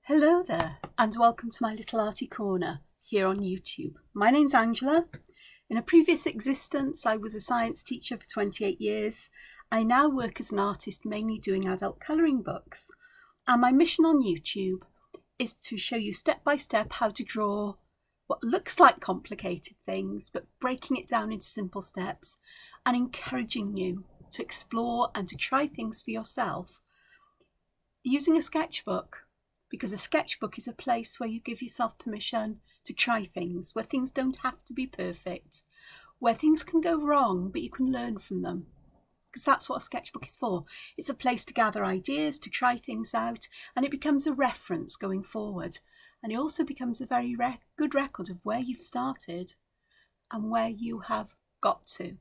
Hello there and welcome to my little arty corner here on YouTube. My name's Angela. In a previous existence I was a science teacher for 28 years. I now work as an artist mainly doing adult colouring books, and my mission on YouTube is to show you step by step how to draw what looks like complicated things, but breaking it down into simple steps and encouraging you to explore and to try things for yourself using a sketchbook. Because a sketchbook is a place where you give yourself permission to try things, where things don't have to be perfect, where things can go wrong, but you can learn from them. Because that's what a sketchbook is for. It's a place to gather ideas, to try things out, and it becomes a reference going forward. And it also becomes a very good record of where you've started and where you have got to.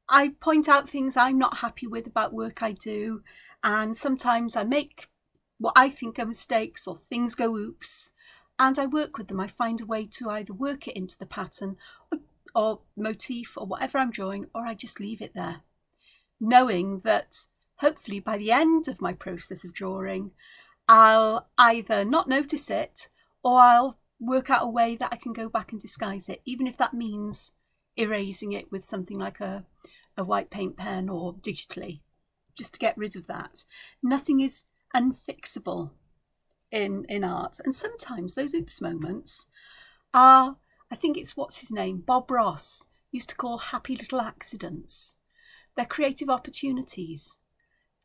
I point out things I'm not happy with about work I do, and sometimes I make what I think are mistakes or things go oops, and I work with them. I find a way to either work it into the pattern or motif or whatever I'm drawing, or I just leave it there, knowing that hopefully by the end of my process of drawing I'll either not notice it or I'll work out a way that I can go back and disguise it, even if that means erasing it with something like a white paint pen or digitally, just to get rid of that. Nothing is unfixable in art, and sometimes those oops moments are, I think it's what's his name, Bob Ross used to call happy little accidents. They're creative opportunities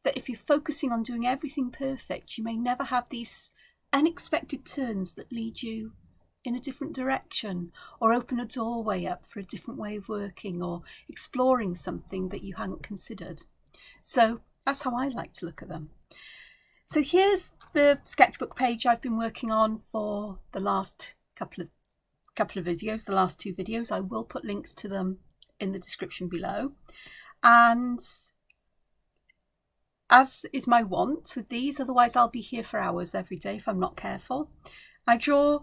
that if you're focusing on doing everything perfect, you may never have these unexpected turns that lead you in a different direction or open a doorway up for a different way of working or exploring something that you hadn't considered. So that's how I like to look at them. So here's the sketchbook page I've been working on for the last couple of videos, the last two videos. I will put links to them in the description below. And as is my wont with these, otherwise I'll be here for hours every day if I'm not careful, I draw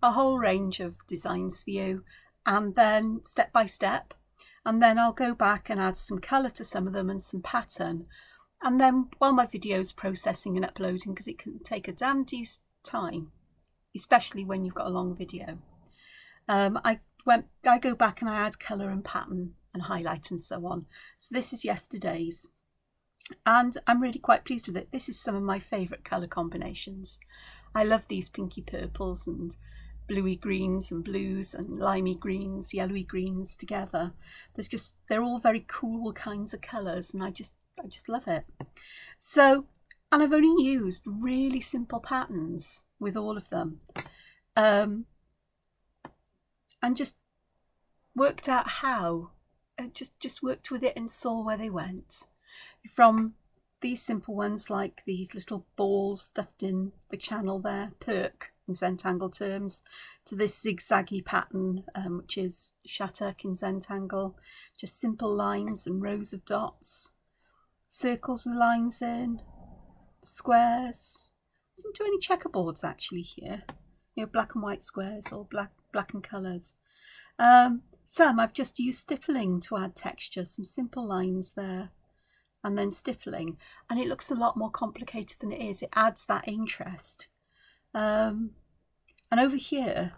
a whole range of designs for you, and then step by step, and then I'll go back and add some colour to some of them and some pattern. And then while my video's processing and uploading, because it can take a damn deuce time, especially when you've got a long video, I go back and I add colour and pattern and highlight and so on. So this is yesterday's, and I'm really quite pleased with it. This is some of my favourite colour combinations. I love these pinky purples and bluey greens and blues and limey greens, yellowy greens together. They're all very cool kinds of colours, and I just love it. So, and I've only used really simple patterns with all of them, and just worked out how, just worked with it and saw where they went. From these simple ones like these little balls stuffed in the channel there, perk in Zentangle terms, to this zigzaggy pattern, which is shattuck in Zentangle, just simple lines and rows of dots. Circles with lines in, squares. I didn't do any checkerboards actually here, black and white squares or black and coloured. Some I've just used stippling to add texture, some simple lines there and then stippling, and it looks a lot more complicated than it is. It adds that interest. And over here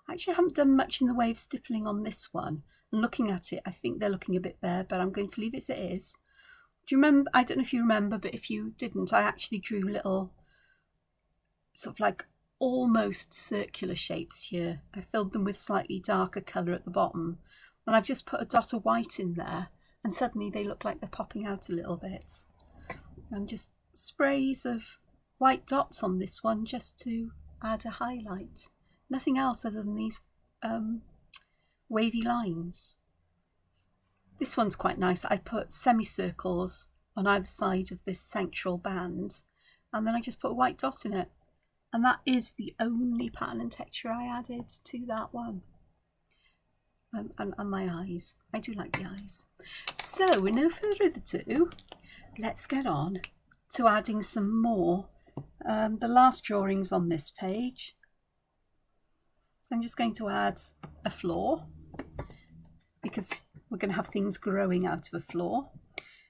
I actually haven't done much in the way of stippling on this one, and looking at it I think they're looking a bit bare, but I'm going to leave it as it is. Do you remember, I don't know if you remember, but if you didn't, I actually drew little sort of like almost circular shapes here. I filled them with slightly darker colour at the bottom, and I've just put a dot of white in there, and suddenly they look like they're popping out a little bit. And just sprays of white dots on this one just to add a highlight. Nothing else other than these wavy lines. This one's quite nice. I put semicircles on either side of this central band, and then I just put a white dot in it, and that is the only pattern and texture I added to that one. And my eyes. I do like the eyes. So with no further ado, let's get on to adding some more. The last drawings on this page. So I'm just going to add a floor, because we're going to have things growing out of a floor.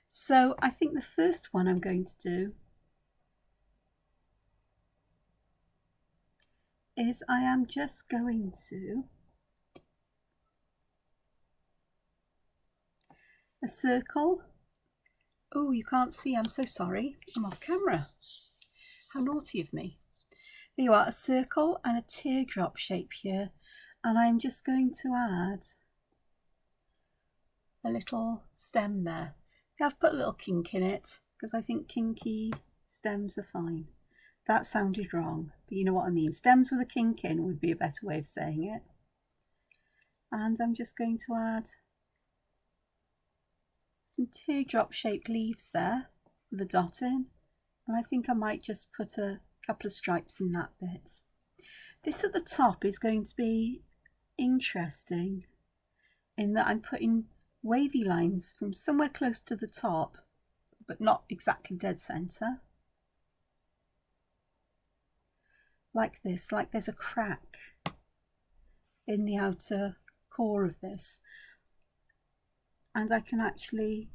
So I think the first one I'm going to do is I am just going to a circle. Oh, you can't see, I'm so sorry, I'm off camera. How naughty of me. There you are, a circle and a teardrop shape here, and I'm just going to add a little stem there. I've put a little kink in it because I think kinky stems are fine. That sounded wrong, but you know what I mean. Stems with a kink in would be a better way of saying it. And I'm just going to add some teardrop shaped leaves there with a dot in, and I think I might just put a couple of stripes in that bit. This at the top is going to be interesting in that I'm putting wavy lines from somewhere close to the top, but not exactly dead center. Like this, like there's a crack in the outer core of this. And I can actually,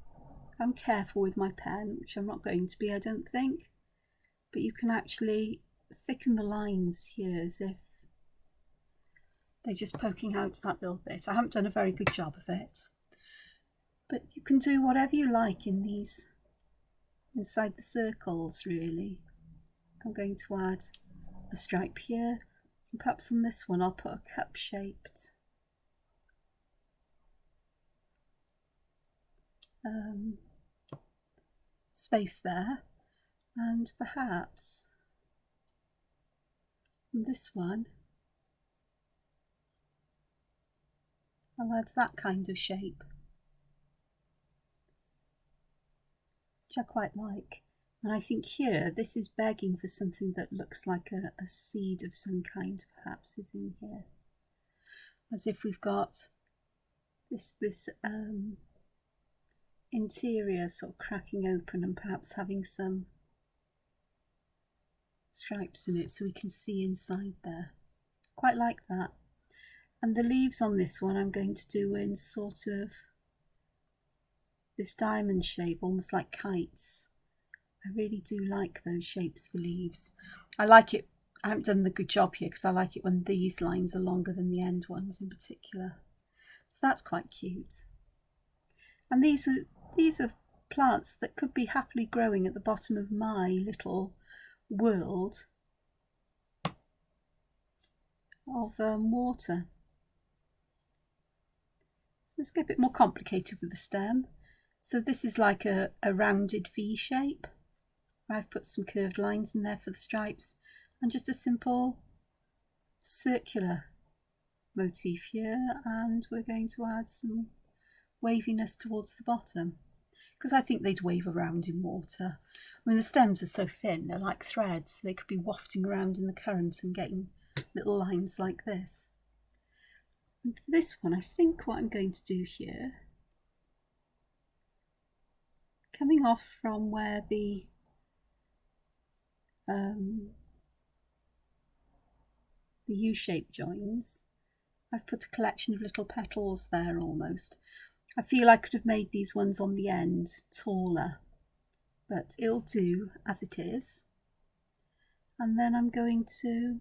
if I'm careful with my pen, which I'm not going to be, I don't think, but you can actually thicken the lines here as if they're just poking out that little bit. I haven't done a very good job of it, but you can do whatever you like in these, inside the circles really. I'm going to add a stripe here, and perhaps on this one I'll put a cup shaped space there, and perhaps on this one I'll add that kind of shape, which I quite like. And I think here this is begging for something that looks like a seed of some kind perhaps is in here, as if we've got this interior sort of cracking open and perhaps having some stripes in it so we can see inside there. Quite like that. And the leaves on this one I'm going to do in sort of this diamond shape, almost like kites. I really do like those shapes for leaves. I like it, I haven't done the good job here because I like it when these lines are longer than the end ones in particular. So that's quite cute. And these are plants that could be happily growing at the bottom of my little world of water. So let's get a bit more complicated with the stem. So this is like a rounded V shape. I've put some curved lines in there for the stripes and just a simple circular motif here, and we're going to add some waviness towards the bottom because I think they'd wave around in water. I mean, the stems are so thin, they're like threads, so they could be wafting around in the current and getting little lines like this. And for this one, I think what I'm going to do here, coming off from where the U-shape joins, I've put a collection of little petals there almost. I feel I could have made these ones on the end taller, but it'll do as it is. And then I'm going to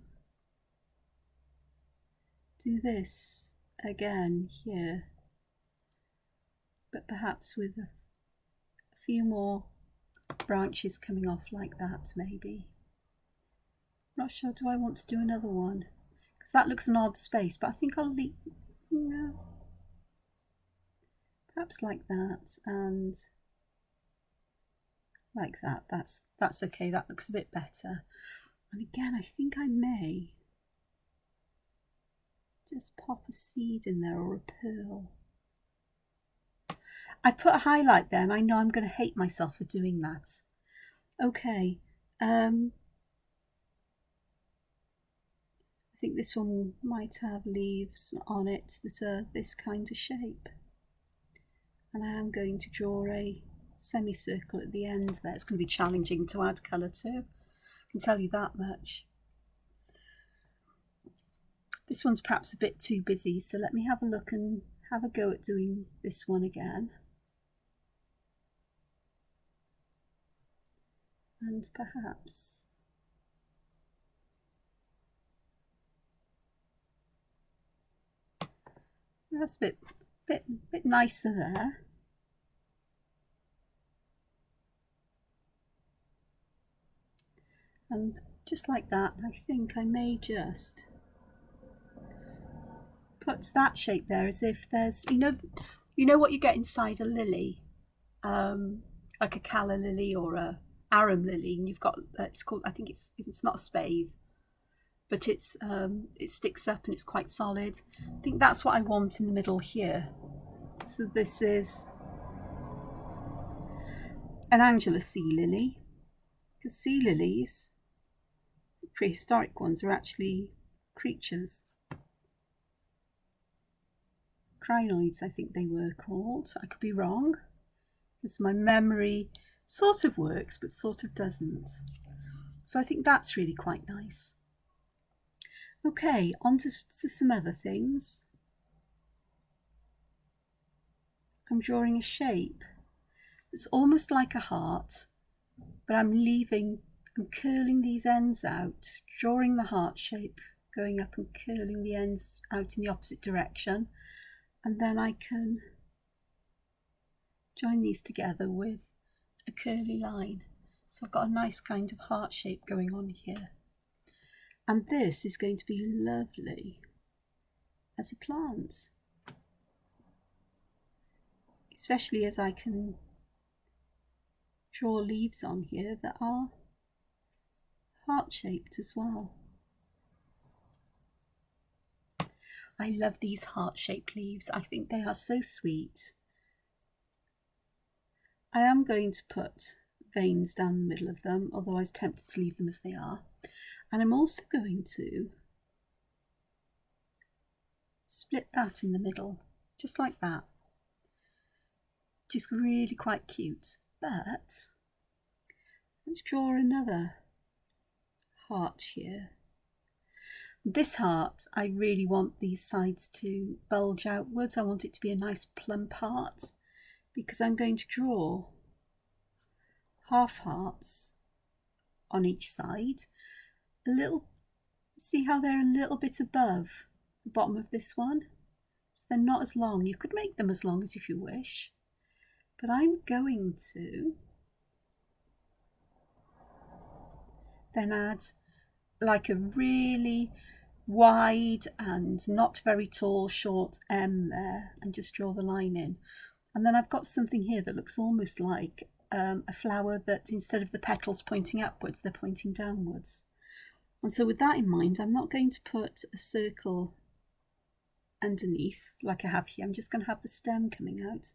do this again here, but perhaps with a few more branches coming off like that maybe. Not sure, do I want to do another one? Because that looks an odd space, but I think I'll leave, no, perhaps like that and like that. That's okay, that looks a bit better. And again, I think I may just pop a seed in there or a pearl. I've put a highlight there and I know I'm going to hate myself for doing that. Okay, I think this one might have leaves on it that are this kind of shape. And I am going to draw a semicircle at the end there. It's going to be challenging to add colour to, I can tell you that much. This one's perhaps a bit too busy, so let me have a look and have a go at doing this one again. And perhaps That's a bit nicer there. And just like that, I think I may just put that shape there, as if there's, you know what you get inside a lily, like a calla lily or a arum lily, and you've got, it's called, I think it's not a spathe, but it sticks up and it's quite solid. I think that's what I want in the middle here. So this is an Angela sea lily, because sea lilies, prehistoric ones, are actually creatures. Crinoids, I think they were called. I could be wrong, because my memory sort of works but sort of doesn't. So I think that's really quite nice. Okay, on to some other things. I'm drawing a shape that's almost like a heart, but I'm curling these ends out, drawing the heart shape, going up and curling the ends out in the opposite direction, and then I can join these together with a curly line. So I've got a nice kind of heart shape going on here. And this is going to be lovely as a plant, especially as I can draw leaves on here that are heart-shaped as well. I love these heart-shaped leaves. I think they are so sweet. I am going to put veins down the middle of them, although I was tempted to leave them as they are. And I'm also going to split that in the middle, just like that. Just really quite cute. But let's draw another heart here. This heart, I really want these sides to bulge outwards. I want it to be a nice plump heart, because I'm going to draw half hearts on each side. See how they're a little bit above the bottom of this one? So they're not as long. You could make them as long as if you wish, but I'm going to then add like a really wide and not very tall short M there, and just draw the line in. And then I've got something here that looks almost like a flower, that instead of the petals pointing upwards, they're pointing downwards. And so with that in mind, I'm not going to put a circle underneath like I have here. I'm just going to have the stem coming out,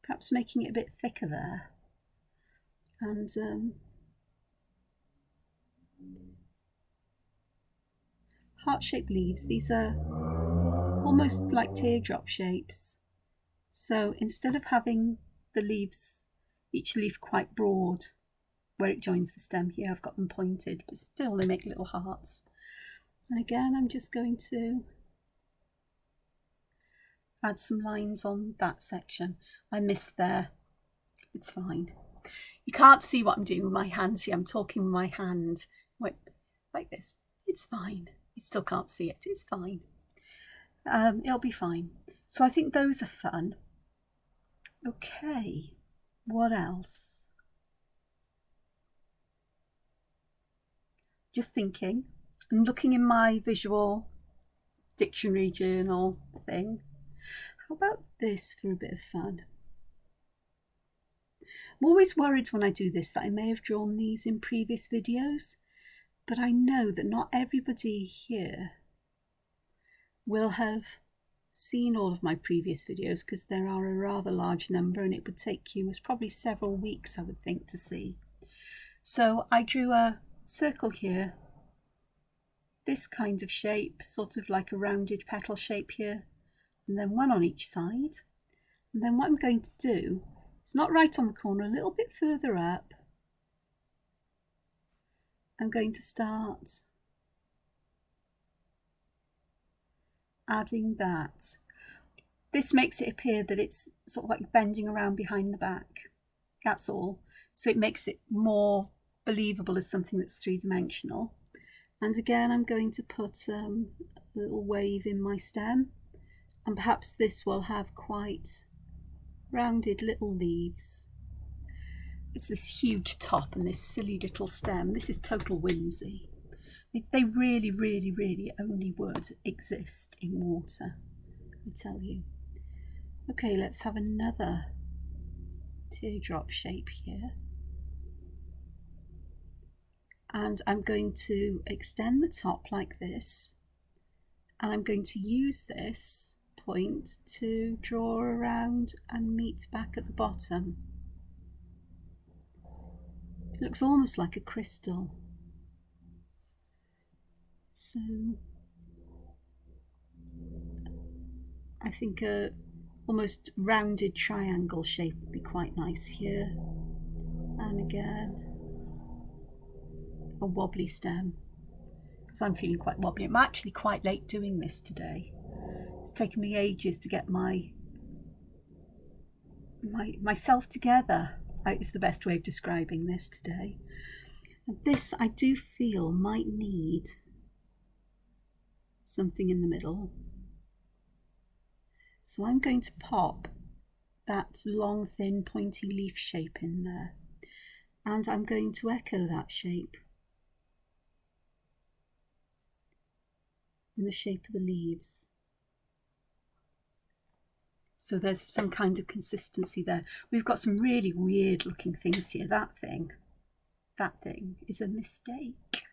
perhaps making it a bit thicker there. And heart-shaped leaves, these are almost like teardrop shapes. So instead of having the leaves, each leaf quite broad where it joins the stem, here I've got them pointed, but still they make little hearts. And again, I'm just going to add some lines on that section. I missed there. It's fine. You can't see what I'm doing with my hands here. I'm talking with my hand. Wait, like this. It's fine. You still can't see it. It's fine. It'll be fine. So I think those are fun. Okay, what else? Just thinking and looking in my visual dictionary journal thing. How about this for a bit of fun? I'm always worried when I do this that I may have drawn these in previous videos, but I know that not everybody here will have seen all of my previous videos, because there are a rather large number and it would take you probably several weeks, I would think, to see. So I drew a circle here, this kind of shape, sort of like a rounded petal shape here, and then one on each side. And then what I'm going to do, it's not right on the corner, a little bit further up, I'm going to start adding that. This makes it appear that it's sort of like bending around behind the back. That's all. So it makes it more believable as something that's three-dimensional. And again, I'm going to put a little wave in my stem, And perhaps this will have quite rounded little leaves. It's this huge top and this silly little stem. This is total whimsy. They really, really, really only would exist in water, I tell you. Okay, let's have another teardrop shape here. And I'm going to extend the top like this. And I'm going to use this point to draw around and meet back at the bottom. It looks almost like a crystal. So I think a almost rounded triangle shape would be quite nice here. And again, a wobbly stem, because I'm feeling quite wobbly. I'm actually quite late doing this today. It's taken me ages to get myself together. Is the best way of describing this today. And this I do feel might need something in the middle. So I'm going to pop that long, thin, pointy leaf shape in there. And I'm going to echo that shape in the shape of the leaves. So there's some kind of consistency there. We've got some really weird looking things here. That thing is a mistake.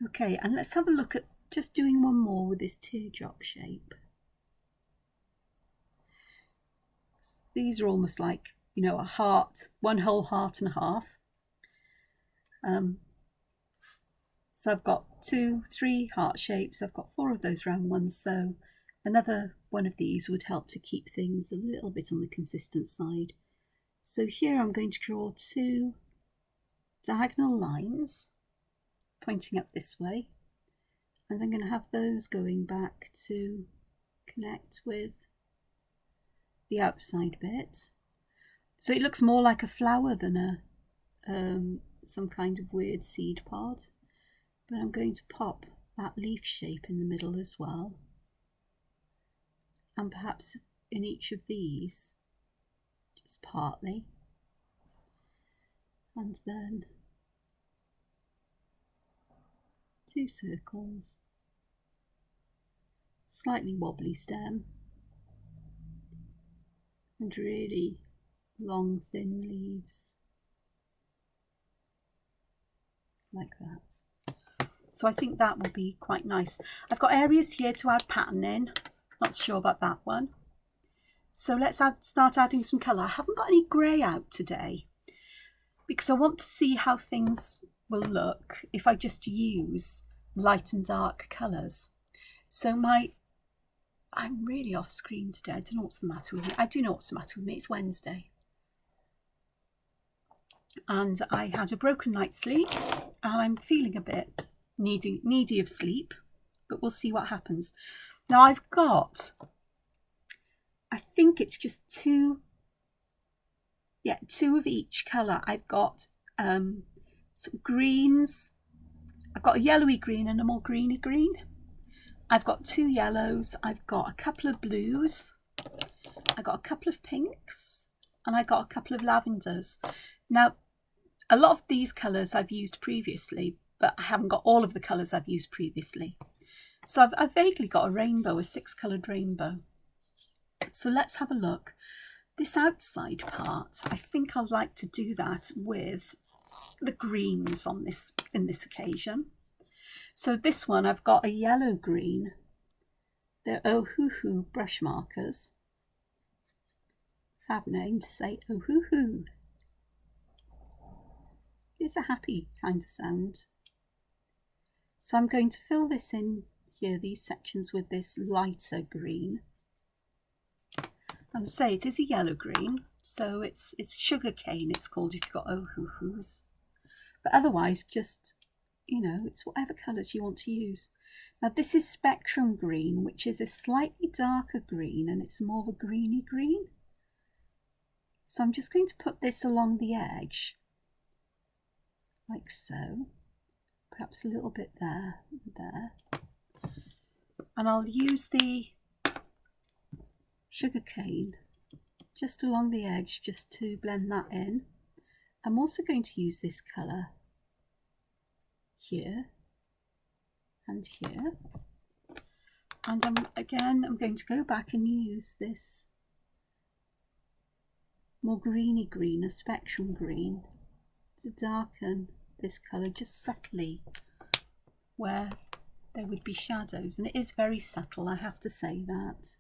Okay, and let's have a look at just doing one more with this teardrop shape. These are almost like, you know, a heart, one whole heart and a half. So I've got 2, 3 heart shapes. I've got 4 of those round ones. So another one of these would help to keep things a little bit on the consistent side. So here I'm going to draw 2 diagonal lines pointing up this way. And I'm going to have those going back to connect with the outside bit. So it looks more like a flower than a some kind of weird seed pod. But I'm going to pop that leaf shape in the middle as well. And perhaps in each of these, just partly. And then 2 circles, slightly wobbly stem, and really long, thin leaves, like that. So I think that will be quite nice. I've got areas here to add pattern in. Not sure about that one. So let's start adding some colour. I haven't got any grey out today because I want to see how things will look if I just use light and dark colours. So I'm really off screen today. I don't know what's the matter with me. I do know what's the matter with me. It's Wednesday. And I had a broken night's sleep and I'm feeling a bit needy of sleep, but we'll see what happens. Now I've got, I think it's just 2 of each colour. I've got some greens. I've got a yellowy green and a more greeny green. I've got 2 yellows. I've got a couple of blues. I got a couple of pinks and I got a couple of lavenders. Now, a lot of these colours I've used previously, but I haven't got all of the colours I've used previously. So I've vaguely got a rainbow, a 6-coloured rainbow. So let's have a look. This outside part, I think I'd like to do that with the greens on this in this occasion. So this one, I've got a yellow green. They're Ohuhu brush markers. Fab name to say Ohuhu. It's a happy kind of sound. So I'm going to fill this in here, these sections, with this lighter green. And say it is a yellow green, so it's sugar cane, it's called if you've got Ohuhus. But otherwise, just, you know, it's whatever colours you want to use. Now this is spectrum green, which is a slightly darker green, and it's more of a greeny green. So I'm just going to put this along the edge, like so. Perhaps a little bit there, and there. And I'll use the sugarcane just along the edge, just to blend that in. I'm also going to use this colour here and here, and I'm going to go back and use this more greeny green, a spectrum green, to darken this colour just subtly where there would be shadows, and it is very subtle, I have to say that.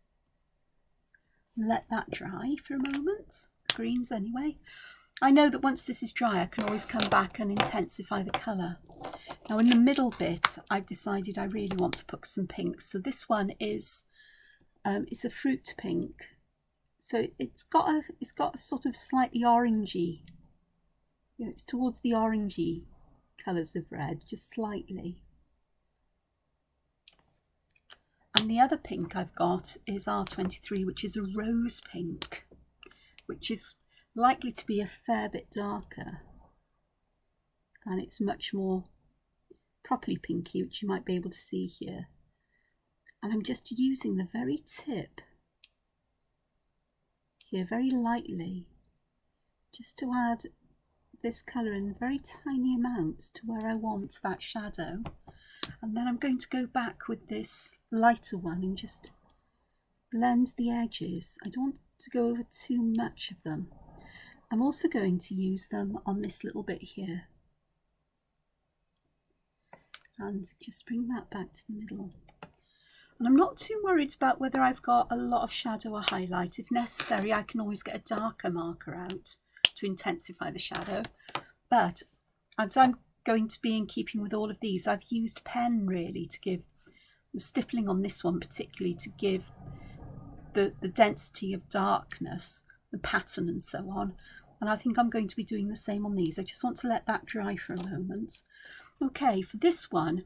Let that dry for a moment, the greens anyway. I know that once this is dry I can always come back and intensify the colour. Now in the middle bit I've decided I really want to put some pinks, so this one is it's a fruit pink, so it's got a sort of slightly orangey, you know, it's towards the orangey colours of red, just slightly. And the other pink I've got is R23, which is a rose pink, which is likely to be a fair bit darker, and it's much more properly pinky, which you might be able to see here. And I'm just using the very tip here very lightly, just to add this colour in very tiny amounts to where I want that shadow. And then I'm going to go back with this lighter one and just blend the edges. I don't want to go over too much of them. I'm also going to use them on this little bit here, and just bring that back to the middle. And I'm not too worried about whether I've got a lot of shadow or highlight. If necessary, I can always get a darker marker out to intensify the shadow. But as I'm going to be in keeping with all of these, I've used pen really to give, stippling on this one particularly, to give the density of darkness, the pattern and so on. And I think I'm going to be doing the same on these. I just want to let that dry for a moment. Okay, for this one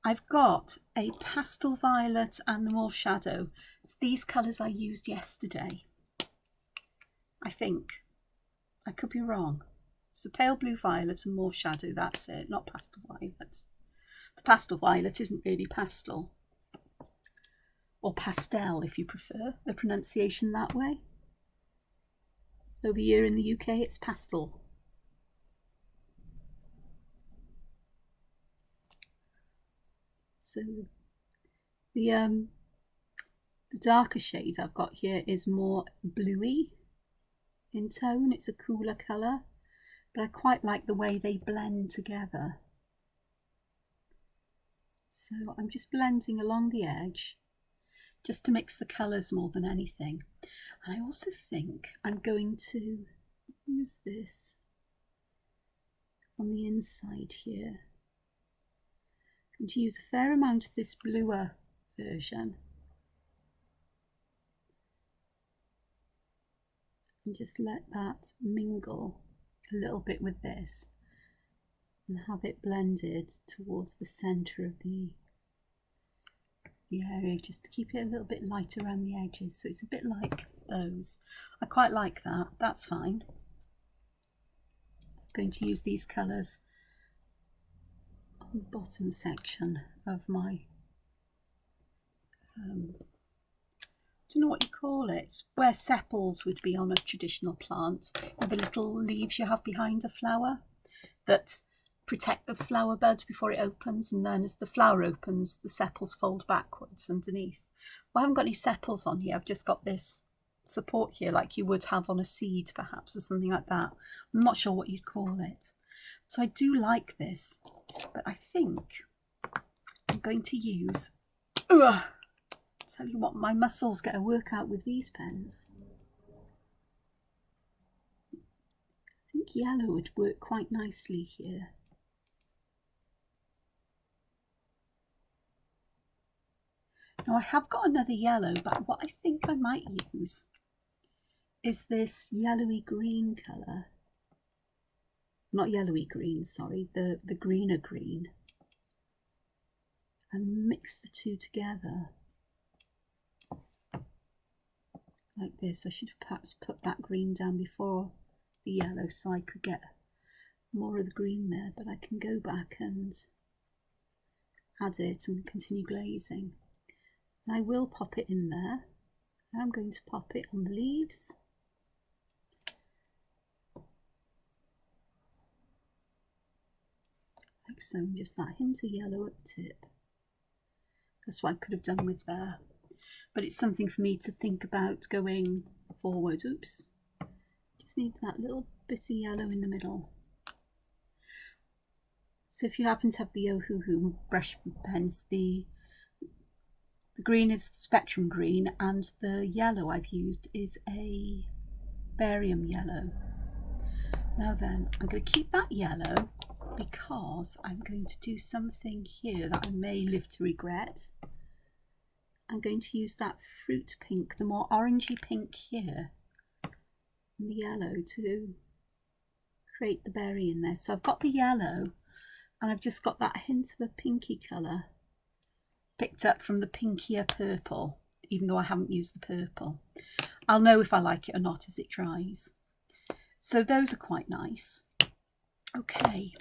I've got a pastel violet and the morph shadow. It's these colours I used yesterday, I think. I could be wrong. So pale blue violet and morph shadow, that's it, not pastel violet. The pastel violet isn't really pastel, or pastel if you prefer the pronunciation that way. Over here in the UK it's pastel. So the darker shade I've got here is more bluey in tone. It's a cooler colour, but I quite like the way they blend together. So I'm just blending along the edge just to mix the colours more than anything. And I also think I'm going to use this on the inside here. I'm going to use a fair amount of this bluer version and just let that mingle a little bit with this and have it blended towards the centre of the area, just to keep it a little bit lighter around the edges, so it's a bit like those. I quite like that, that's fine. I'm going to use these colours on the bottom section of my I don't know what you call it, where sepals would be on a traditional plant, with the little leaves you have behind a flower that protect the flower bud before it opens, and then as the flower opens the sepals fold backwards underneath. Well, I haven't got any sepals on here, I've just got this support here like you would have on a seed perhaps, or something like that. I'm not sure what you'd call it. So I do like this, but I think I'm going to use, tell you what, my muscles get a workout with these pens. I think yellow would work quite nicely here. Now I have got another yellow, but what I think I might use is this yellowy green colour. Not yellowy green, sorry, the greener green. And mix the two together. Like this. I should have perhaps put that green down before the yellow so I could get more of the green there, but I can go back and add it and continue glazing. And I will pop it in there I'm going to pop it on the leaves. Like so, and just that hint of yellow at the tip. That's what I could have done with there. But it's something for me to think about going forward. Oops. Just need that little bit of yellow in the middle. So if you happen to have the Ohuhu brush pens, the green is spectrum green, and the yellow I've used is a barium yellow. Now then, I'm going to keep that yellow because I'm going to do something here that I may live to regret. I'm going to use that fruit pink, the more orangey pink here, and the yellow to create the berry in there. So I've got the yellow and I've just got that hint of a pinky colour picked up from the pinkier purple, even though I haven't used the purple. I'll know if I like it or not as it dries. So those are quite nice. Okay,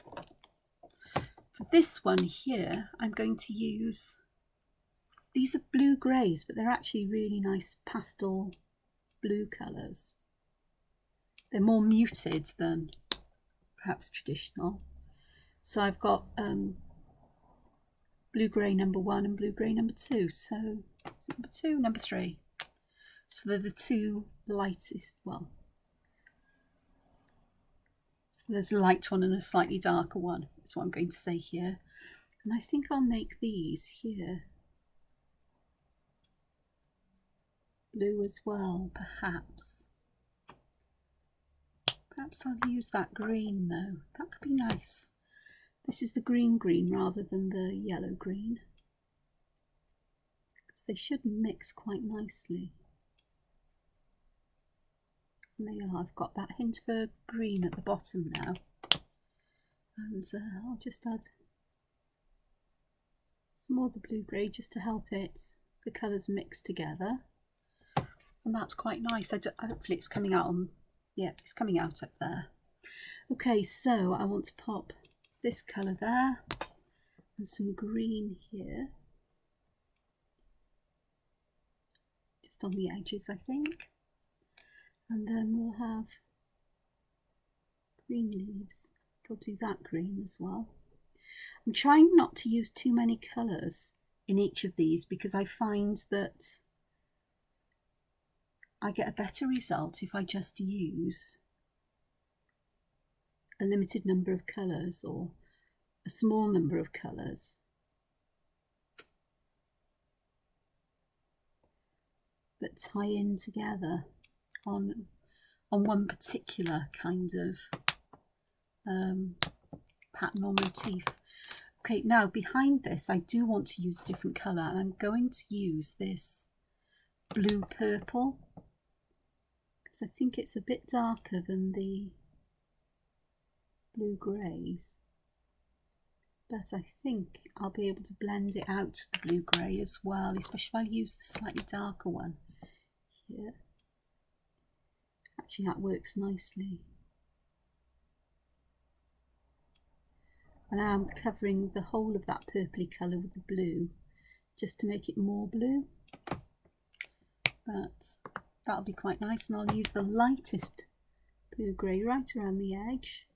for this one here, I'm going to use, these are blue greys, but they're actually really nice pastel blue colours. They're more muted than perhaps traditional. So I've got blue grey number 1 and blue grey number 2. So is it number 2, number 3? So they're the two lightest, well, so there's a light one and a slightly darker one. That's what I'm going to say here. And I think I'll make these here blue as well, perhaps. Perhaps I'll use that green though. That could be nice. This is the green green rather than the yellow green, because they should mix quite nicely. And they are. I've got that hint of a green at the bottom now, and I'll just add some more of the blue grey just to help the colours mix together, and that's quite nice. Hopefully it's coming out on, yeah, it's coming out up there. Okay, so I want to pop this colour there and some green here, just on the edges I think, and then we'll have green leaves. I'll do that green as well. I'm trying not to use too many colours in each of these because I find that I get a better result if I just use a limited number of colours or a small number of colours that tie in together on one particular kind of pattern or motif. Okay, now behind this I do want to use a different colour, and I'm going to use this blue purple because I think it's a bit darker than the blue greys, but I think I'll be able to blend it out to the blue grey as well, especially if I use the slightly darker one here. Actually, that works nicely. And now I'm covering the whole of that purpley colour with the blue just to make it more blue, but that'll be quite nice. And I'll use the lightest blue grey right around the edge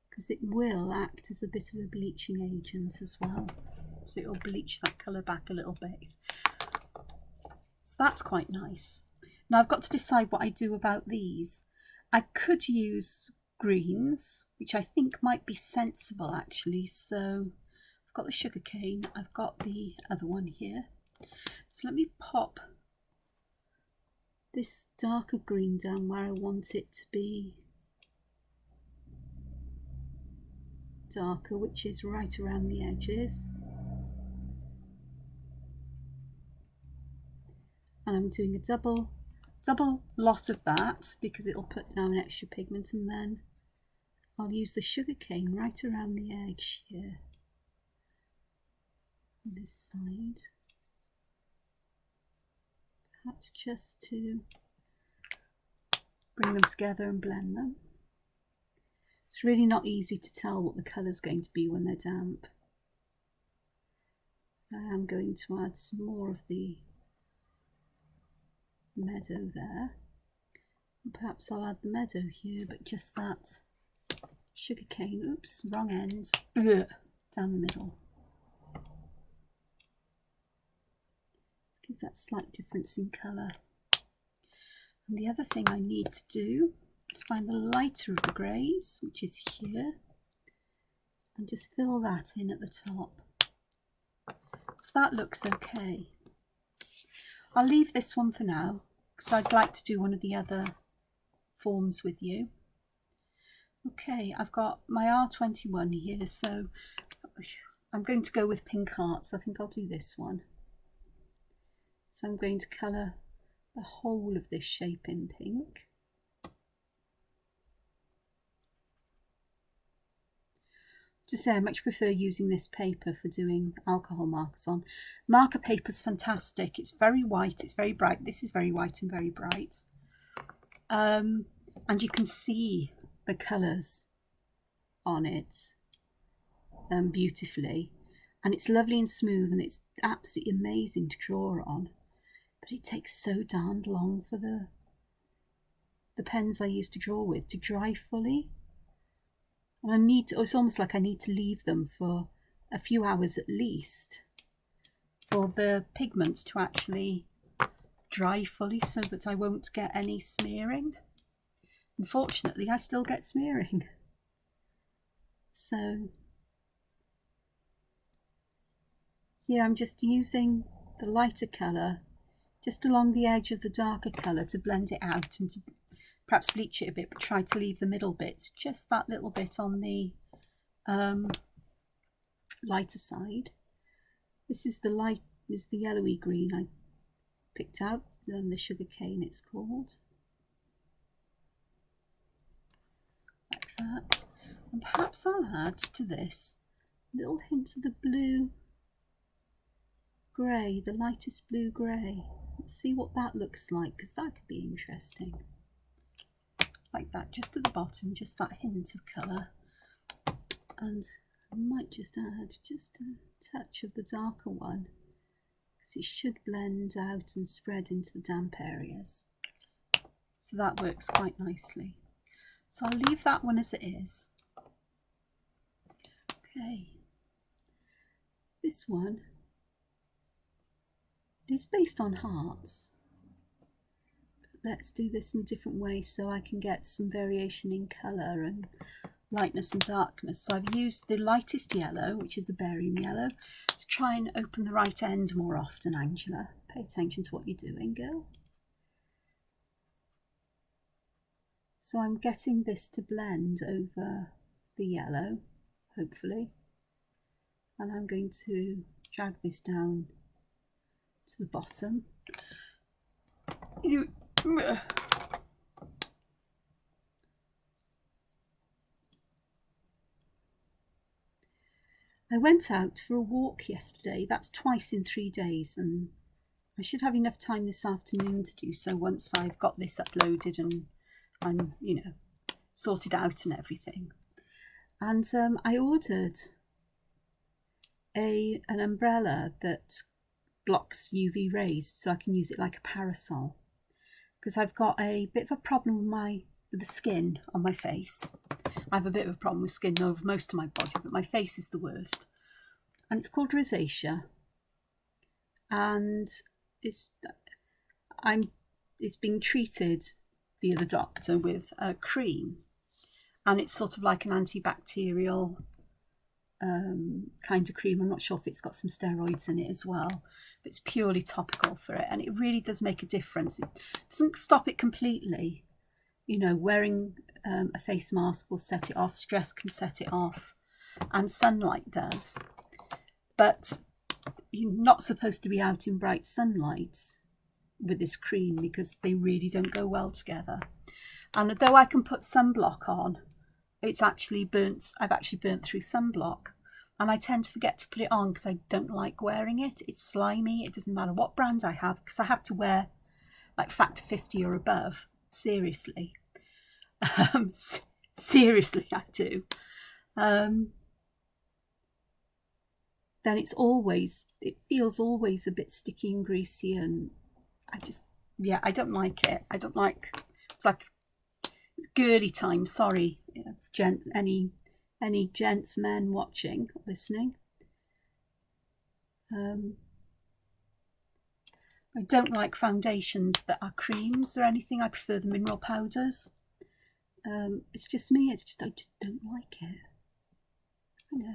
because it will act as a bit of a bleaching agent as well, so it'll bleach that colour back a little bit. So that's quite nice. Now I've got to decide what I do about these. I could use greens, which I think might be sensible actually. So I've got the sugar cane, I've got the other one here. So let me pop this darker green down where I want it to be darker, which is right around the edges. And I'm doing a double lot of that because it'll put down extra pigment, and then I'll use the sugar cane right around the edge here on this side, perhaps just to bring them together and blend them. It's really not easy to tell what the colour's going to be when they're damp. I am going to add some more of the meadow there. And perhaps I'll add the meadow here, but just that sugarcane, oops, wrong end, down the middle. Give that slight difference in colour. And the other thing I need to do is find the lighter of the greys, which is here, and just fill that in at the top. So that looks okay. I'll leave this one for now because I'd like to do one of the other forms with you. Okay, I've got my R21 here, so I'm going to go with pink hearts. I think I'll do this one. So I'm going to colour the whole of this shape in pink. To say, I much prefer using this paper for doing alcohol markers on. Marker paper's fantastic. It's very white, it's very bright. This is very white and very bright. And you can see the colours on it beautifully. And it's lovely and smooth, and it's absolutely amazing to draw on. But it takes so darned long for the pens I used to draw with to dry fully. And I need to, it's almost like I need to leave them for a few hours at least for the pigments to actually dry fully so that I won't get any smearing. Unfortunately, I still get smearing. So yeah, I'm just using the lighter colour just along the edge of the darker colour to blend it out and to perhaps bleach it a bit, but try to leave the middle bits, just that little bit on the lighter side. This is the yellowy green I picked out, the sugarcane it's called. Like that. And perhaps I'll add to this a little hint of the blue grey, the lightest blue grey. Let's see what that looks like, because that could be interesting. Like that, just at the bottom, just that hint of colour. And I might just add just a touch of the darker one, because it should blend out and spread into the damp areas. So that works quite nicely. So I'll leave that one as it is. Okay. This one is based on hearts. Let's do this in a different way so I can get some variation in colour and lightness and darkness. So I've used the lightest yellow, which is a barium yellow, to try and open the right end more often, Angela. Pay attention to what you're doing, girl. So I'm getting this to blend over the yellow, hopefully. And I'm going to drag this down to the bottom. I went out for a walk yesterday. That's twice in 3 days, and I should have enough time this afternoon to do so once I've got this uploaded and I'm, you know, sorted out and everything. And I ordered an umbrella that blocks UV rays so I can use it like a parasol, because I've got a bit of a problem with the skin on my face. I have a bit of a problem with skin over most of my body, but my face is the worst. And it's called rosacea, and it's being treated via the doctor with a cream, and it's sort of like an antibacterial kind of cream. I'm not sure if it's got some steroids in it as well, but it's purely topical for it, and it really does make a difference. It doesn't stop it completely, you know. Wearing a face mask will set it off, stress can set it off, and sunlight does, but you're not supposed to be out in bright sunlight with this cream because they really don't go well together. And though I can put sunblock on, it's actually burnt. I've actually burnt through sunblock, and I tend to forget to put it on because I don't like wearing it. It's slimy. It doesn't matter what brand I have, because I have to wear like factor 50 or above. Seriously. Seriously, I do. Then it feels always a bit sticky and greasy, and yeah, I don't like it. I don't like, it's like, it's girly time. Sorry, gents, any gents, men watching, listening. I don't like foundations that are creams or anything. I prefer the mineral powders. It's just me. It's just, I just don't like it. I know.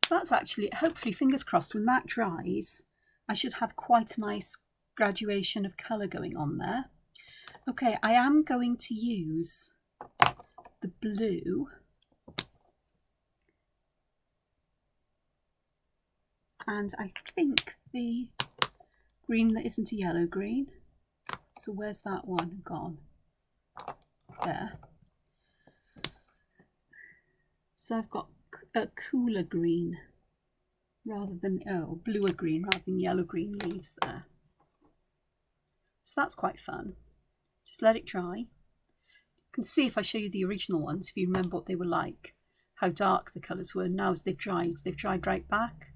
So that's actually, hopefully, fingers crossed, when that dries, I should have quite a nice graduation of colour going on there. Okay, I am going to use the blue and I think the green that isn't a yellow green. So where's that one gone? There. So I've got a cooler green rather than, oh, bluer green rather than yellow green leaves there. So that's quite fun. Just let it dry. You can see if I show you the original ones, if you remember what they were like, how dark the colours were. Now as they've dried right back.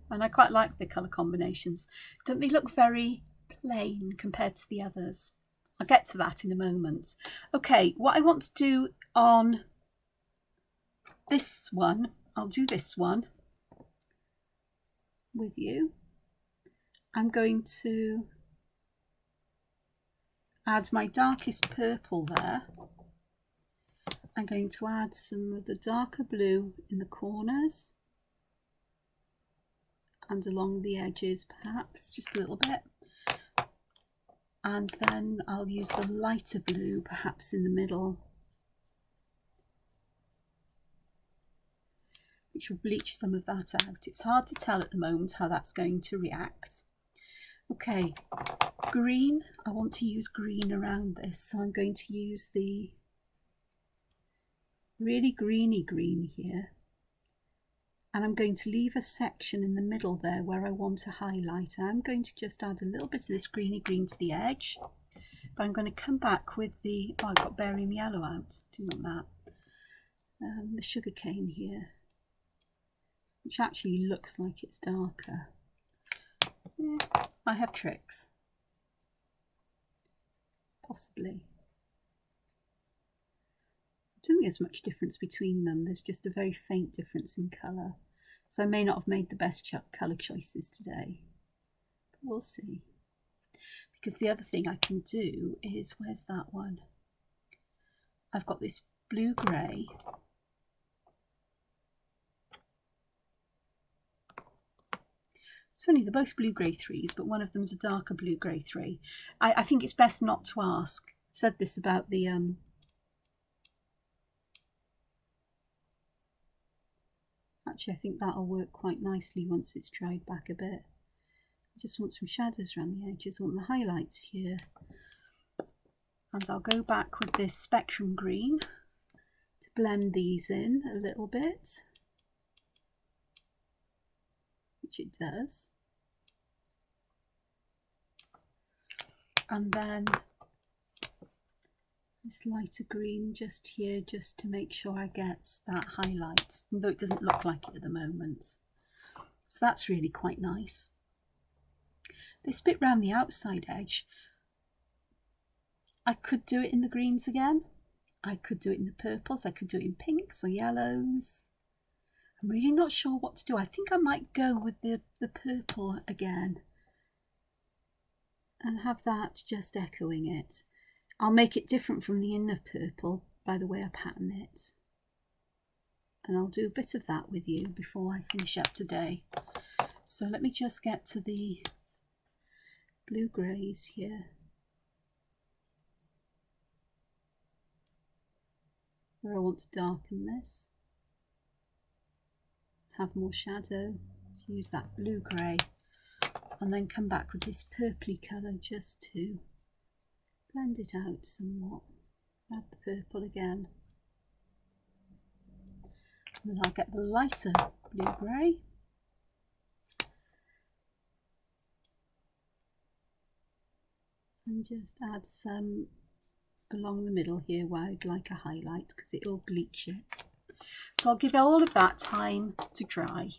And I quite like the colour combinations. Don't they look very plain compared to the others? I'll get to that in a moment. Okay, what I want to do on this one, I'll do this one with you. I'm going to add my darkest purple there. I'm going to add some of the darker blue in the corners and along the edges, perhaps just a little bit. And then I'll use the lighter blue perhaps in the middle, which will bleach some of that out. It's hard to tell at the moment how that's going to react. Okay, green, I want to use green around this, so I'm going to use the really greeny green here, and I'm going to leave a section in the middle there where I want to highlight. I'm going to just add a little bit of this greeny green to the edge, but I'm going to come back with the, oh, I've got barium yellow out, do you want that? The sugar cane here, which actually looks like it's darker. Yeah, I have tricks, possibly. I don't think there's much difference between them. There's just a very faint difference in colour. So I may not have made the best colour choices today. But we'll see. Because the other thing I can do is, where's that one? I've got this blue-grey. It's funny, they're both blue-grey 3s, but one of them's a darker blue-grey 3. I think it's best not to ask. I've said this about the actually, I think that'll work quite nicely once it's dried back a bit. I just want some shadows around the edges. I want the highlights here. And I'll go back with this spectrum green to blend these in a little bit, which it does. And then this lighter green just here, just to make sure I get that highlight, although it doesn't look like it at the moment. So that's really quite nice. This bit round the outside edge, I could do it in the greens again. I could do it in the purples. I could do it in pinks or yellows. I'm really not sure what to do. I think I might go with the purple again and have that just echoing it. I'll make it different from the inner purple by the way I pattern it. And I'll do a bit of that with you before I finish up today. So let me just get to the blue greys here, where I want to darken this, have more shadow, use that blue grey, and then come back with this purpley colour just to blend it out somewhat. Add the purple again, and then I'll get the lighter blue-grey, and just add some along the middle here where I'd like a highlight because it will bleach it. So I'll give all of that time to dry.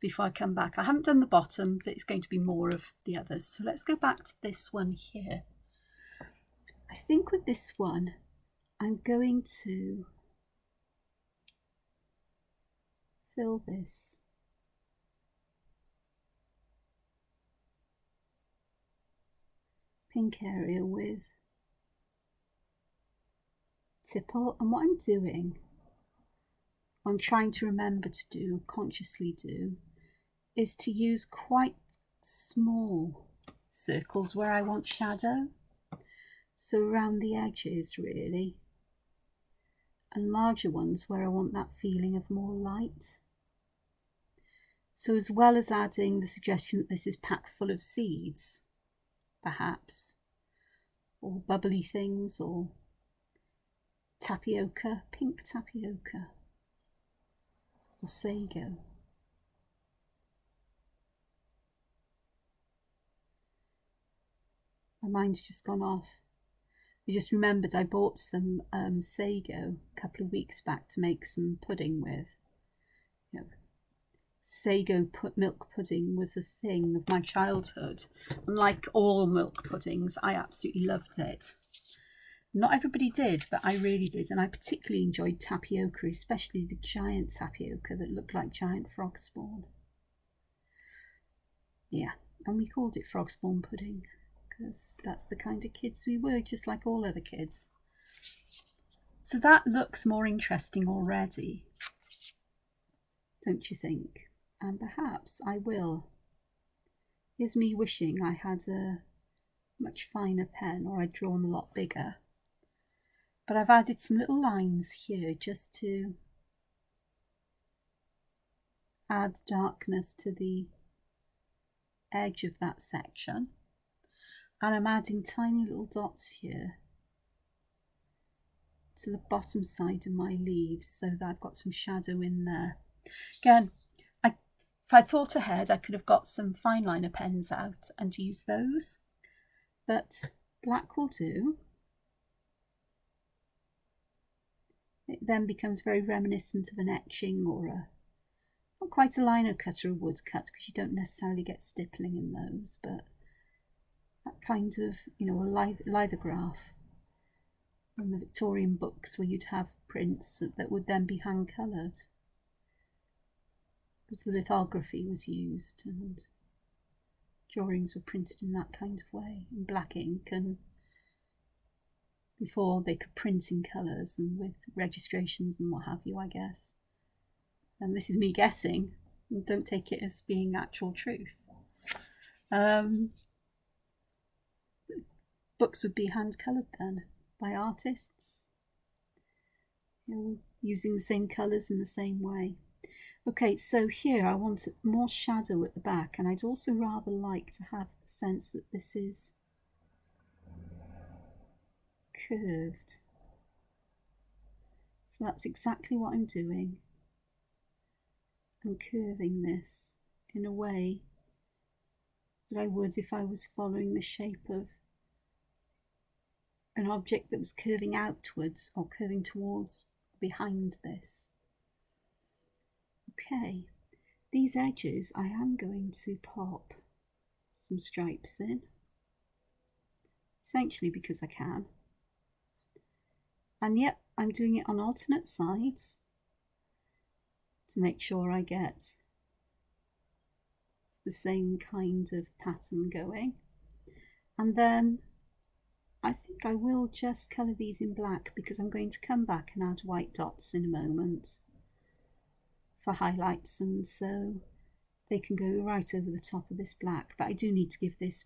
before I come back. I haven't done the bottom, but it's going to be more of the others. So let's go back to this one here. I think with this one, I'm going to fill this pink area with tipple, and what I'm doing, what I'm trying to remember to do, consciously do, is to use quite small circles where I want shadow, so around the edges really, and larger ones where I want that feeling of more light. So as well as adding the suggestion that this is packed full of seeds, perhaps, or bubbly things, or tapioca, pink tapioca, or sago. My mind's just gone off. I just remembered I bought some sago a couple of weeks back to make some pudding with. You know, sago milk pudding was a thing of my childhood, and like all milk puddings, I absolutely loved it. Not everybody did, but I really did, and I particularly enjoyed tapioca, especially the giant tapioca that looked like giant frog spawn. Yeah, and we called it frog spawn pudding because that's the kind of kids we were, just like all other kids. So that looks more interesting already, don't you think? And perhaps I will. Here's me wishing I had a much finer pen, or I'd drawn a lot bigger. But I've added some little lines here just to add darkness to the edge of that section. And I'm adding tiny little dots here to the bottom side of my leaves so that I've got some shadow in there. Again, if I thought ahead, I could have got some fine liner pens out and used those, but black will do. It then becomes very reminiscent of an etching, or not quite a lino cut or a wood cut, because you don't necessarily get stippling in those, but that kind of, you know, a lithograph in the Victorian books where you'd have prints that would then be hand coloured, because the lithography was used and drawings were printed in that kind of way, in black ink, and before they could print in colours and with registrations and what have you, I guess. And this is me guessing, don't take it as being actual truth. Books would be hand coloured then by artists, you know, using the same colours in the same way. Okay, so here I want more shadow at the back, and I'd also rather like to have the sense that this is curved. So that's exactly what I'm doing. I'm curving this in a way that I would if I was following the shape of an object that was curving outwards or curving towards behind this. Okay, these edges I am going to pop some stripes in, essentially because I can. And yep, I'm doing it on alternate sides to make sure I get the same kind of pattern going. And then I think I will just colour these in black, because I'm going to come back and add white dots in a moment for highlights, and so they can go right over the top of this black. But I do need to give this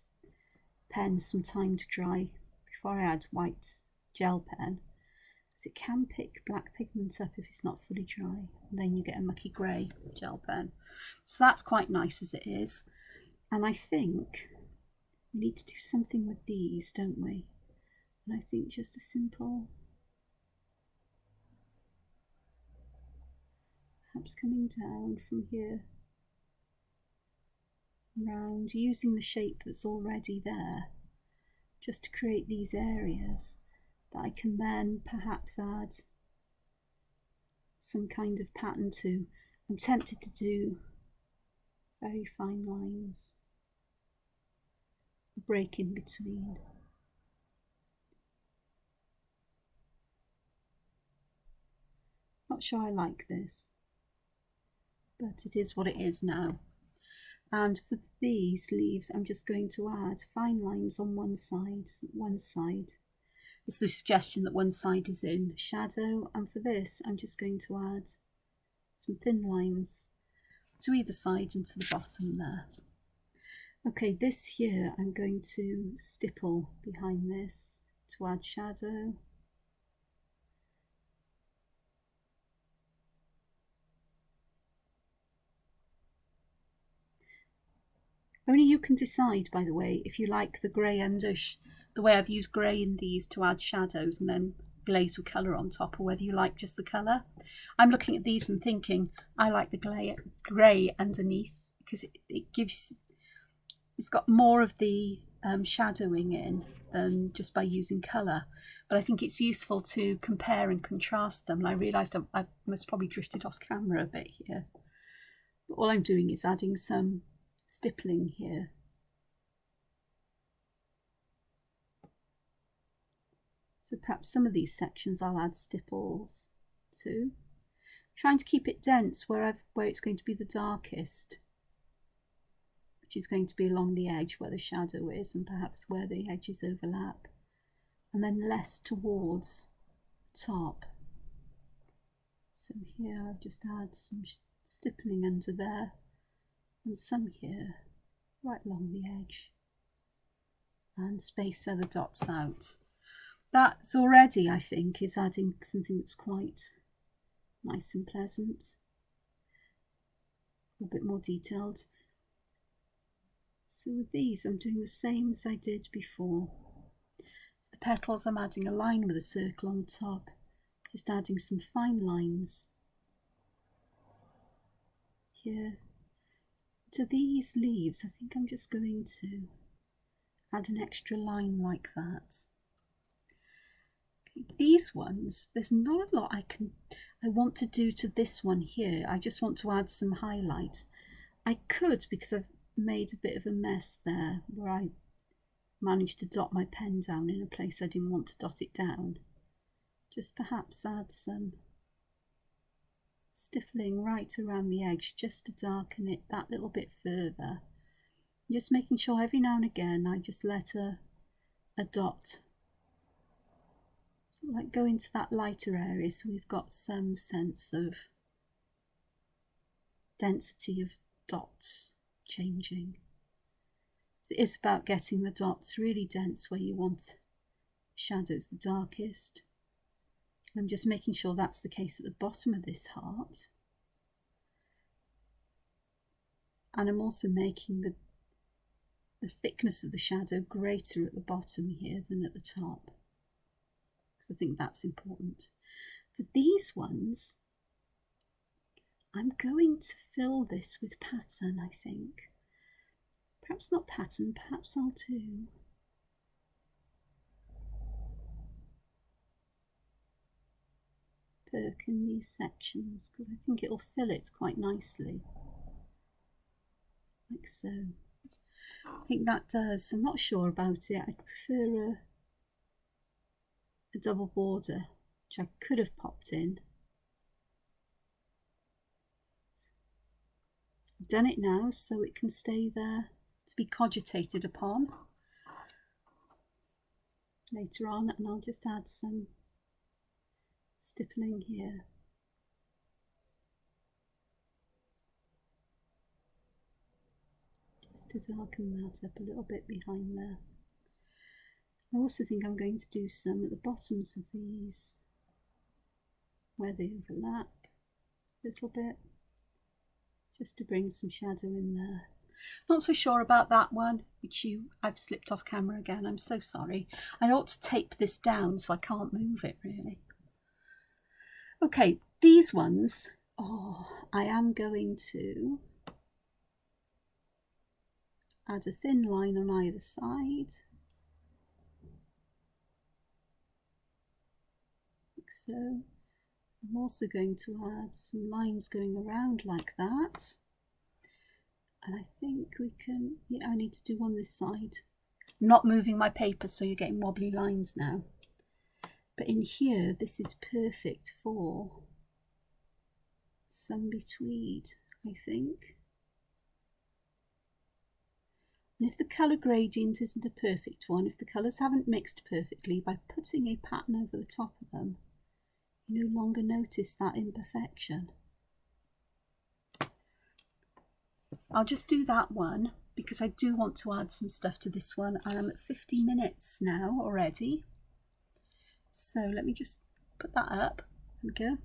pen some time to dry before I add white gel pen, because it can pick black pigment up if it's not fully dry, and then you get a mucky grey gel pen. So that's quite nice as it is. And I think we need to do something with these, don't we? And I think just a simple, perhaps coming down from here round, using the shape that's already there, just to create these areas that I can then perhaps add some kind of pattern to. I'm tempted to do very fine lines, a break in between. Not sure I like this, but it is what it is now. And for these leaves, I'm just going to add fine lines on one side. It's the suggestion that one side is in shadow, and for this I'm just going to add some thin lines to either side and to the bottom there. Okay, this here I'm going to stipple behind this to add shadow. Only you can decide, by the way, if you like the grey the way I've used grey in these to add shadows and then glaze with colour on top, or whether you like just the colour. I'm looking at these and thinking I like the grey underneath because it's got more of the shadowing in than just by using colour. But I think it's useful to compare and contrast them. And I realised I've most probably drifted off camera a bit here. But all I'm doing is adding some stippling here. So perhaps some of these sections I'll add stipples to. Trying to keep it dense where it's going to be the darkest, which is going to be along the edge where the shadow is and perhaps where the edges overlap, and then less towards the top. So here I'll just add some stippling under there and some here right along the edge, and space the dots out. That's already, I think, is adding something that's quite nice and pleasant, a bit more detailed. So with these I'm doing the same as I did before. So the petals, I'm adding a line with a circle on the top, just adding some fine lines here. To these leaves I think I'm just going to add an extra line like that. These ones, there's not a lot I want to do to this one here. I just want to add some highlight. I could, because I've made a bit of a mess there where I managed to dot my pen down in a place I didn't want to dot it down, just perhaps add some stippling right around the edge just to darken it that little bit further. Just making sure every now and again I just let a dot sort of like go into that lighter area, so we've got some sense of density of dots changing. So it's about getting the dots really dense where you want shadows the darkest. I'm just making sure that's the case at the bottom of this heart, and I'm also making the thickness of the shadow greater at the bottom here than at the top, because I think that's important. For these ones I'm going to fill this with pattern, I think. Perhaps not pattern, perhaps I'll do perk in these sections, because I think it'll fill it quite nicely, like so. I think that does. I'm not sure about it. I'd prefer a double border, which I could have popped in. I've done it now, so it can stay there to be cogitated upon later on, and I'll just add some stippling here. Just to darken that up a little bit behind there. I also think I'm going to do some at the bottoms of these where they overlap a little bit, just to bring some shadow in there. Not so sure about that one, which I've slipped off camera again. I'm so sorry. I ought to tape this down so I can't move it really. Okay, these ones, I am going to add a thin line on either side, like so. I'm also going to add some lines going around like that. And I think we can, yeah, I need to do one this side. I'm not moving my paper, so you're getting wobbly lines now. But in here, this is perfect for Sunby Tweed, I think. And if the colour gradient isn't a perfect one, if the colours haven't mixed perfectly, by putting a pattern over the top of them, you no longer notice that imperfection. I'll just do that one because I do want to add some stuff to this one. I'm at 50 minutes now already. So let me just put that up. There we go.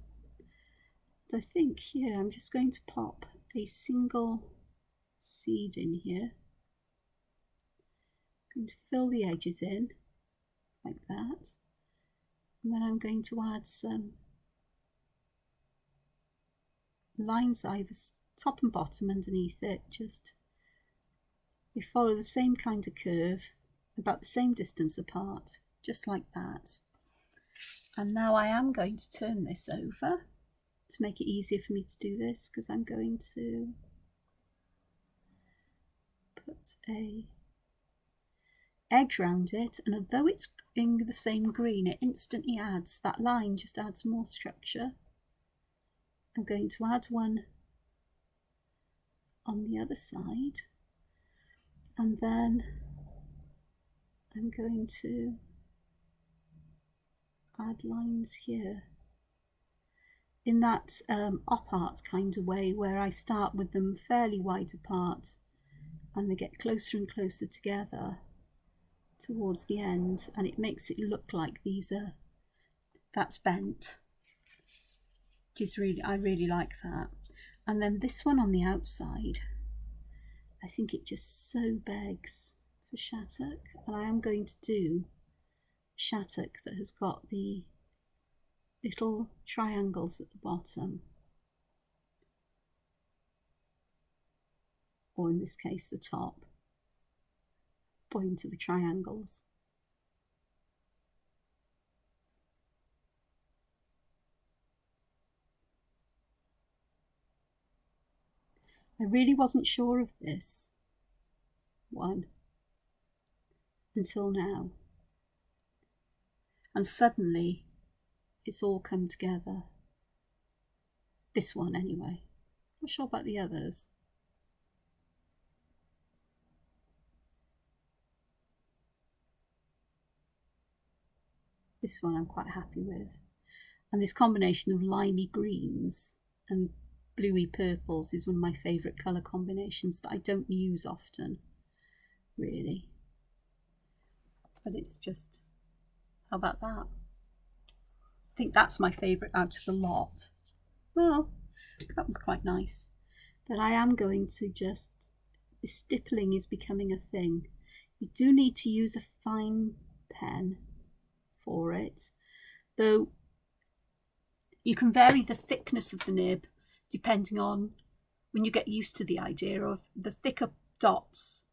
And I think here I'm just going to pop a single seed in here. I'm going to fill the edges in like that. And then I'm going to add some lines either top and bottom underneath it. Just they follow the same kind of curve, about the same distance apart, just like that. And now I am going to turn this over to make it easier for me to do this, because I'm going to put a edge around it, and although it's in the same green, it instantly adds, that line just adds more structure. I'm going to add one on the other side, and then I'm going to add lines here in that op art kind of way, where I start with them fairly wide apart and they get closer and closer together towards the end, and it makes it look like these are, that's bent, which is really, I really like that. And then this one on the outside, I think it just so begs for Shattuck, and I am going to do Shattuck that has got the little triangles at the bottom, or in this case the top, pointing to the triangles. I really wasn't sure of this one until now, and suddenly it's all come together. This one anyway. Not sure about the others. This one I'm quite happy with. And this combination of limey greens and bluey purples is one of my favourite colour combinations that I don't use often, really. But it's just, how about that? I think that's my favourite out of the lot. Well, that was quite nice. But I am going to just, the stippling is becoming a thing. You do need to use a fine pen for it, though you can vary the thickness of the nib depending on, when you get used to the idea of the thicker dots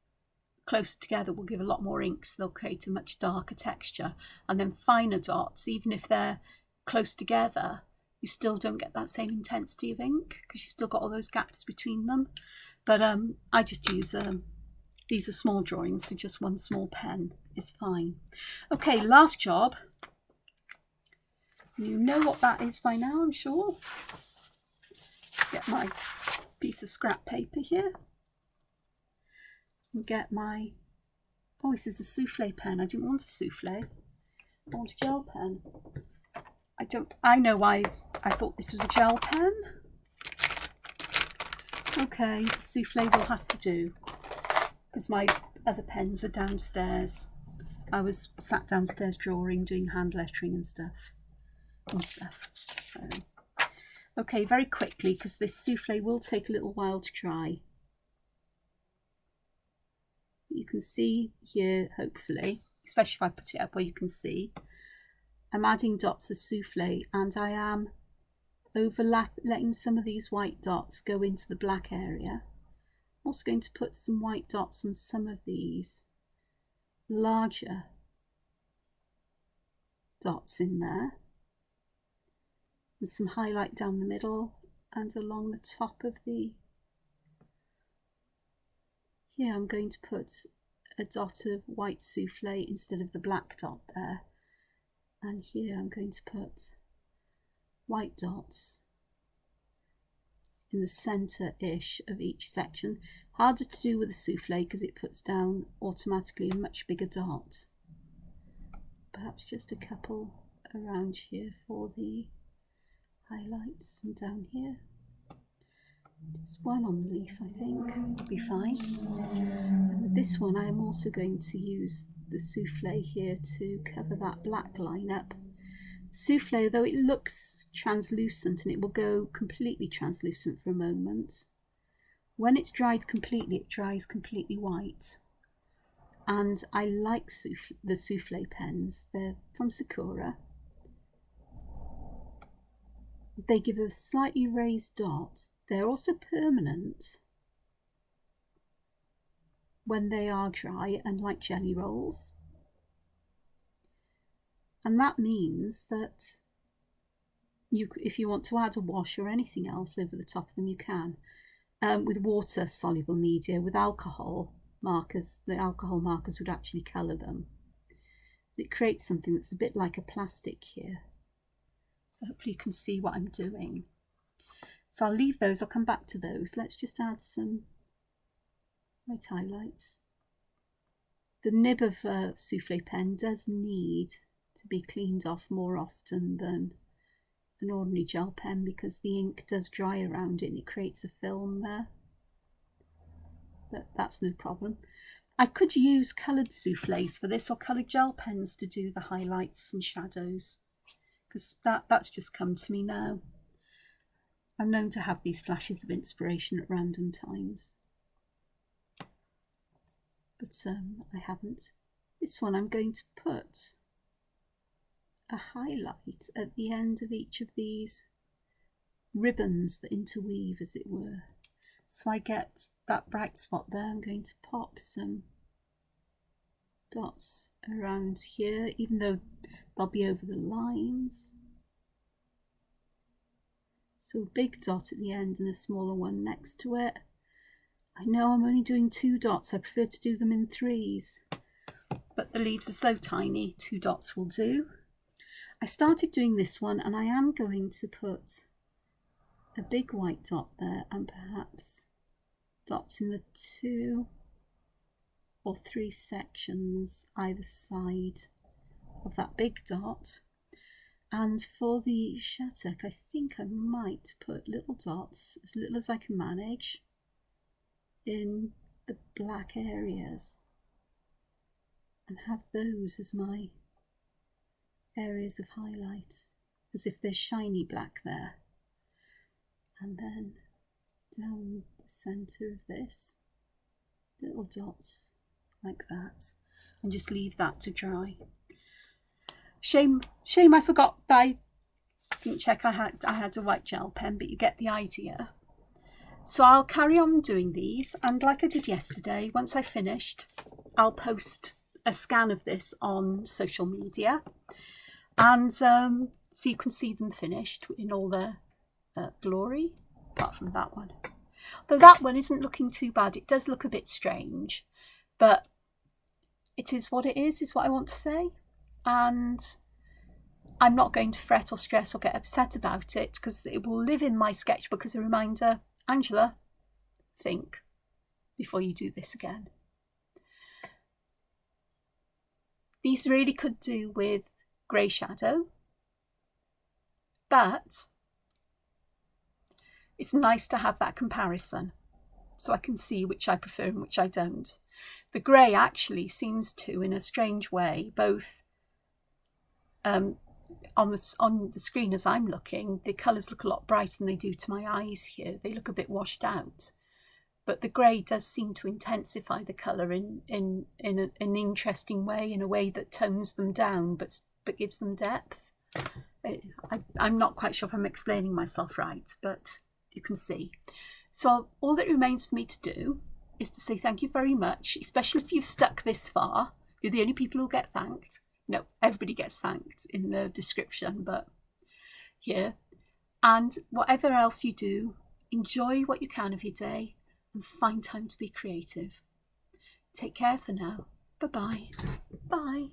closer together will give a lot more ink, so they'll create a much darker texture, and then finer dots, even if they're close together, you still don't get that same intensity of ink because you've still got all those gaps between them. But I just use these are small drawings, so just one small pen is fine. Okay, last job. You know what that is by now, I'm sure. Get my piece of scrap paper here and get my, oh, this is a souffle pen. I didn't want a souffle, I want a gel pen. I know why I thought this was a gel pen. Okay, souffle will have to do because my other pens are downstairs. I was sat downstairs drawing, doing hand lettering and stuff. So, okay, very quickly, because this souffle will take a little while to dry. You can see here, hopefully, especially if I put it up where you can see, I'm adding dots of souffle, and I am letting some of these white dots go into the black area. I'm also going to put some white dots on some of these larger dots in there, and some highlight down the middle and along the top of the here I'm going to put a dot of white souffle instead of the black dot there, and here I'm going to put white dots in the centre-ish of each section. Harder to do with a souffle because it puts down automatically a much bigger dot. Perhaps just a couple around here for the highlights, and down here just one on the leaf, I think will be fine. And with this one I am also going to use the souffle here to cover that black line up. Souffle, though it looks translucent, and it will go completely translucent for a moment, when it's dried completely, it dries completely white. And I like the souffle pens. They're from Sakura. They give a slightly raised dot. They're also permanent when they are dry, and like jelly rolls. And that means that if you want to add a wash or anything else over the top of them, you can. With water-soluble media, with alcohol markers, the alcohol markers would actually colour them. It creates something that's a bit like a plastic here. So hopefully you can see what I'm doing. So I'll leave those, I'll come back to those. Let's just add some white highlights. The nib of a souffle pen does need to be cleaned off more often than an ordinary gel pen, because the ink does dry around it and it creates a film there. But that's no problem. I could use coloured souffles for this, or coloured gel pens to do the highlights and shadows, because that's just come to me now. I'm known to have these flashes of inspiration at random times, but I haven't. This one I'm going to put a highlight at the end of each of these ribbons that interweave, as it were. So I get that bright spot there. I'm going to pop some dots around here, even though they'll be over the lines. So a big dot at the end and a smaller one next to it. I know I'm only doing 2 dots. I prefer to do them in 3s, but the leaves are so tiny, 2 dots will do. I started doing this one, and I am going to put a big white dot there, and perhaps dots in the 2 or 3 sections either side of that big dot. And for the shattuck, I think I might put little dots, as little as I can manage, in the black areas, and have those as my areas of highlight, as if there's shiny black there. And then down the centre of this, little dots like that, and just leave that to dry. Shame I forgot that I didn't check I had a white gel pen, but you get the idea. So I'll carry on doing these, and like I did yesterday, once I've finished, I'll post a scan of this on social media, and so you can see them finished in all their glory, apart from that one. Though that one isn't looking too bad. It does look a bit strange, but it is what it is what I want to say. And I'm not going to fret or stress or get upset about it, because it will live in my sketchbook as a reminder. Angela, think before you do this again. These really could do with grey shadow, but it's nice to have that comparison so I can see which I prefer and which I don't. The grey actually seems to, in a strange way, both on the screen as I'm looking, the colours look a lot brighter than they do to my eyes here. They look a bit washed out, but the grey does seem to intensify the colour in an interesting way, in a way that tones them down but gives them depth. I'm not quite sure if I'm explaining myself right, but you can see. So all that remains for me to do is to say thank you very much, especially if you've stuck this far. You're the only people who'll get thanked. No, everybody gets thanked in the description, but here. And whatever else you do, enjoy what you can of your day and find time to be creative. Take care for now. Bye-bye. Bye.